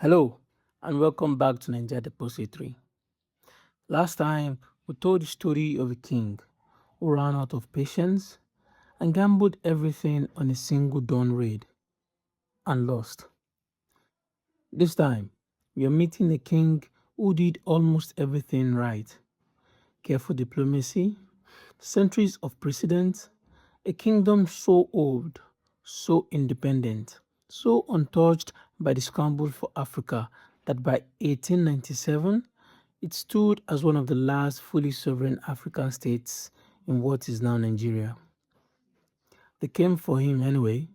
Hello, and welcome back to Nigeria Depository. Last time, we told the story of a king who ran out of patience and gambled everything on a single dawn raid and lost. This time, we are meeting a king who did almost everything right: careful diplomacy, centuries of precedent, a kingdom so old, so independent, so untouched by the scramble for Africa that by 1897 it stood as one of the last fully sovereign African states in what is now Nigeria. They came for him anyway,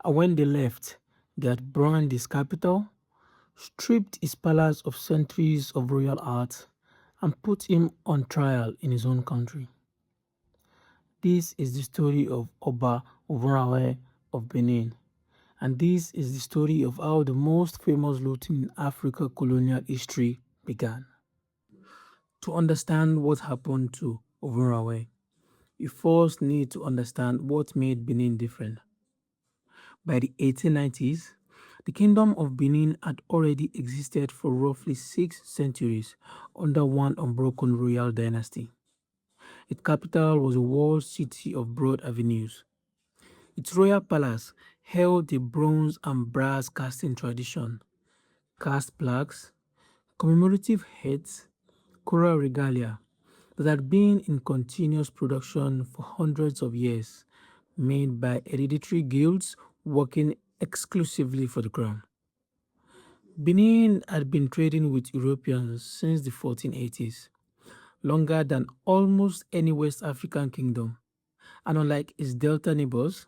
and when they left, they had burned his capital, stripped his palace of centuries of royal art, and put him on trial in his own country. This is the story of Oba Ovonramwen of Benin, and this is the story of how the most famous looting in Africa colonial history began. To understand what happened to Ovonramwen, you first need to understand what made Benin different. By the 1890s, the Kingdom of Benin had already existed for roughly 6 centuries under one unbroken royal dynasty. Its capital was a walled city of broad avenues. Its royal palace held a bronze and brass casting tradition, cast plaques, commemorative heads, choral regalia that had been in continuous production for hundreds of years, made by hereditary guilds working exclusively for the crown. Benin had been trading with Europeans since the 1480s, longer than almost any West African kingdom, and unlike its Delta neighbors,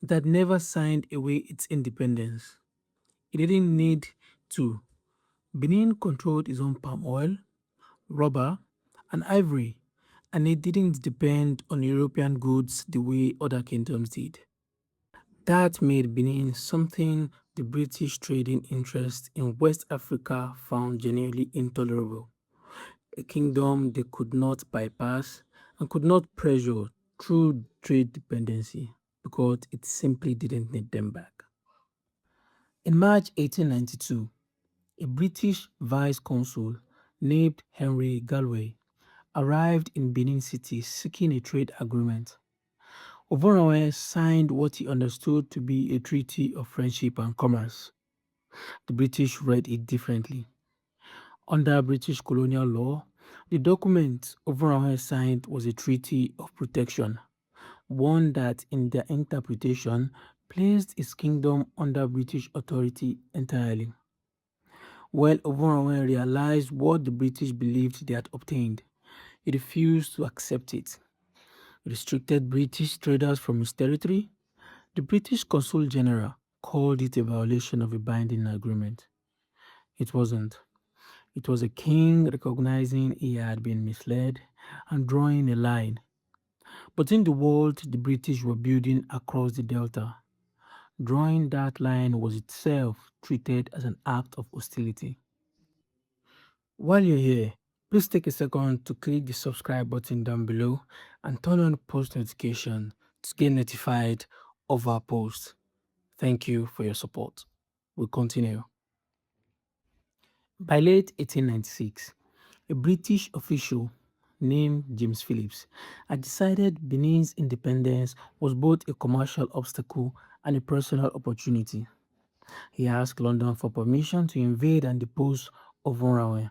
it had never signed away its independence. It didn't need to. Benin controlled its own palm oil, rubber, and ivory, and it didn't depend on European goods the way other kingdoms did. That made Benin something the British trading interests in West Africa found genuinely intolerable, a kingdom they could not bypass and could not pressure through trade dependency because it simply didn't need them back. In March 1892, a British vice consul named Henry Galway arrived in Benin City seeking a trade agreement. Ovonramwen signed what he understood to be a treaty of friendship and commerce. The British read it differently. Under British colonial law, the document Ovonramwen signed was a treaty of protection, one that, in their interpretation, placed his kingdom under British authority entirely. When Ovonramwen realized what the British believed they had obtained, he refused to accept it. He restricted British traders from his territory. The British Consul General called it a violation of a binding agreement. It wasn't. It was a king recognizing he had been misled and drawing a line. But in the world the British were building across the Delta, drawing that line was itself treated as an act of hostility. While you're here, please take a second to click the subscribe button down below and turn on post notification to get notified of our posts. Thank you for your support. We'll continue. By late 1896, a British official named James Phillips had decided Benin's independence was both a commercial obstacle and a personal opportunity. He asked London for permission to invade and depose Ovonramwen.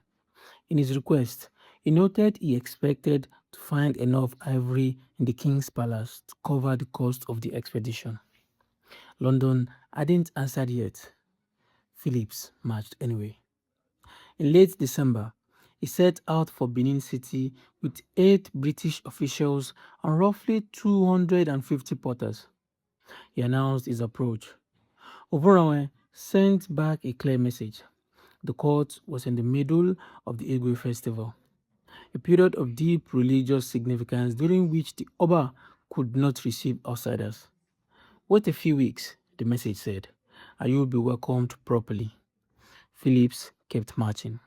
In his request, he noted he expected to find enough ivory in the king's palace to cover the cost of the expedition. London hadn't answered yet. Phillips marched anyway. In late December, he set out for Benin City with 8 British officials and roughly 250 porters. He announced his approach. Ovonramwen sent back a clear message. The court was in the middle of the Igwe festival, a period of deep religious significance during which the Oba could not receive outsiders. Wait a few weeks, the message said, and you will be welcomed properly. Phillips kept marching.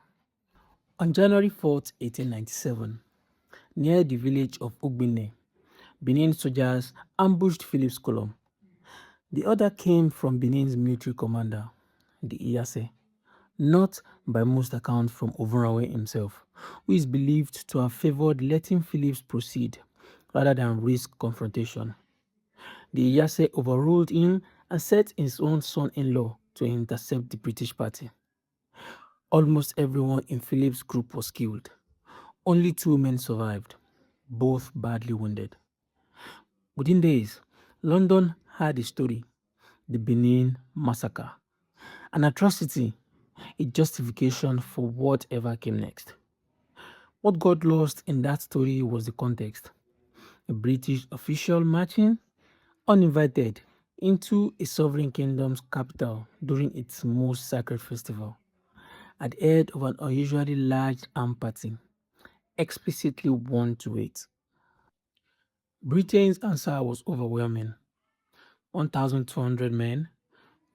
On January 4th, 1897, near the village of Ugbine, Benin soldiers ambushed Phillips' column. The order came from Benin's military commander, the Iyase, not by most accounts from Ovonramwen himself, who is believed to have favored letting Philip proceed rather than risk confrontation. The Iyase overruled him and set his own son-in-law to intercept the British party. Almost everyone in Philip's group was killed. Only two men survived, both badly wounded. Within days, London had a story, the Benin massacre, an atrocity, a justification for whatever came next. What got lost in that story was the context. A British official marching, uninvited, into a sovereign kingdom's capital during its most sacred festival, at the head of an unusually large armed party, explicitly warned to wait. Britain's answer was overwhelming. 1,200 men,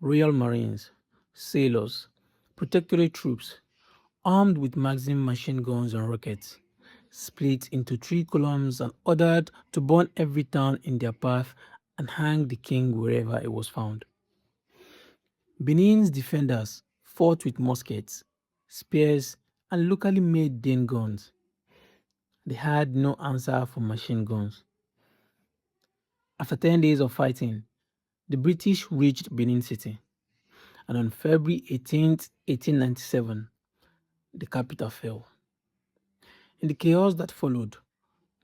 Royal Marines, sailors, protectorate troops, armed with Maxim machine guns and rockets, split into three columns and ordered to burn every town in their path and hang the king wherever it was found. Benin's defenders fought with muskets, spears, and locally made Dane guns. They had no answer for machine guns. After 10 days of fighting, the British reached Benin City, and on February 18th, 1897, the capital fell. In the chaos that followed,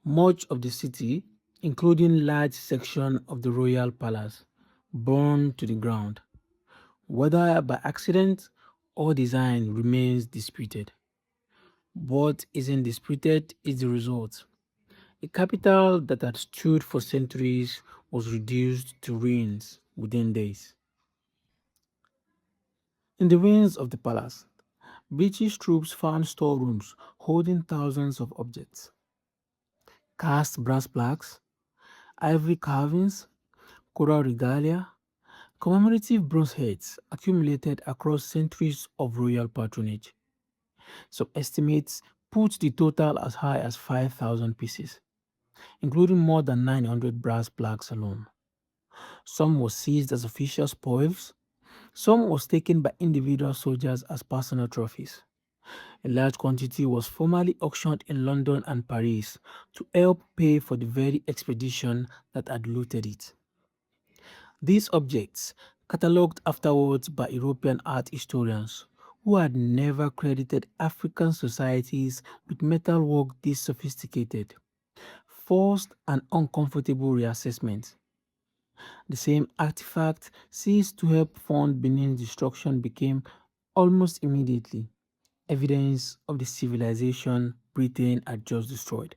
much of the city, including large sections of the royal palace, burned to the ground. Whether by accident or design remains disputed. What isn't disputed is the result. A capital that had stood for centuries was reduced to ruins within days. In the ruins of the palace, British troops found storerooms holding thousands of objects: cast brass plaques, ivory carvings, coral regalia, commemorative bronze heads accumulated across centuries of royal patronage. Some estimates put the total as high as 5,000 pieces, including more than 900 brass plaques alone. Some were seized as official spoils, some was taken by individual soldiers as personal trophies. A large quantity was formerly auctioned in London and Paris to help pay for the very expedition that had looted it. These objects, catalogued afterwards by European art historians, who had never credited African societies with metalwork this sophisticated, forced an uncomfortable reassessment. The same artifact seized to help fund Benin's destruction became, almost immediately, evidence of the civilization Britain had just destroyed.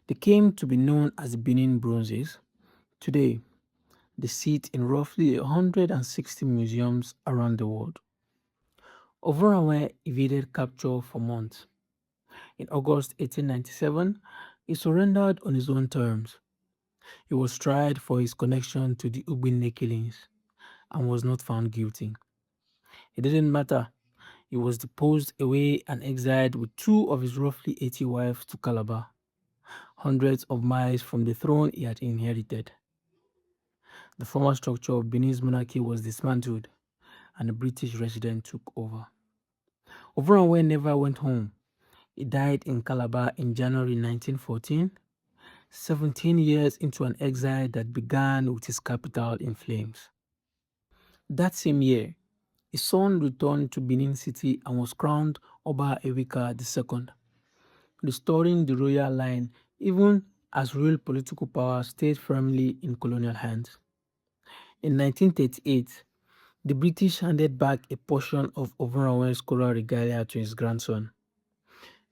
They came to be known as the Benin Bronzes. Today, they sit in roughly 160 museums around the world. Ovonramwen evaded capture for months. In August 1897, he surrendered on his own terms. He was tried for his connection to the Ugbinne killings and was not found guilty. It didn't matter. He was deposed away and exiled with two of his roughly 80 wives to Calabar, hundreds of miles from the throne he had inherited. The former structure of Benin's monarchy was dismantled and a British resident took over. Ovonramwen never went home. He died in Calabar in January 1914, 17 years into an exile that began with his capital in flames. That same year, his son returned to Benin City and was crowned Oba Ewika II, restoring the royal line even as real political power stayed firmly in colonial hands. In 1938, the British handed back a portion of Ovonramwen's coral regalia to his grandson.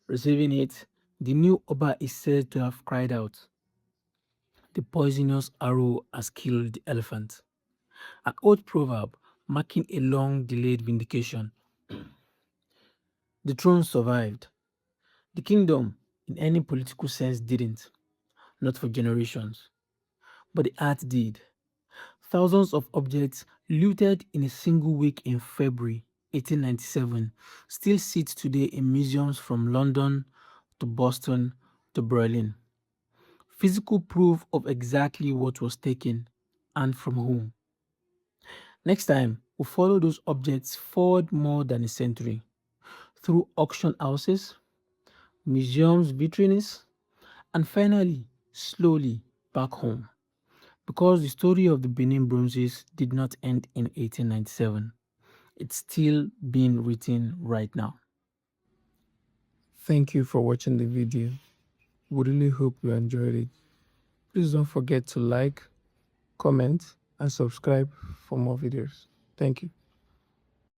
Receiving it, the new Oba is said to have cried out, "The poisonous arrow has killed the elephant," an old proverb marking a long-delayed vindication. The throne survived. The kingdom, in any political sense, didn't, not for generations. But the art did. Thousands of objects looted in a single week in February 1897 still sit today in museums from London to Boston to Berlin. Physical proof of exactly what was taken and from whom. Next time, we'll follow those objects forward more than a century through auction houses, museums, vitrines, and finally, slowly back home. Because the story of the Benin bronzes did not end in 1897, it's still being written right now. Thank you for watching the video. We really hope you enjoyed it. Please don't forget to like, comment, and subscribe for more videos. Thank you.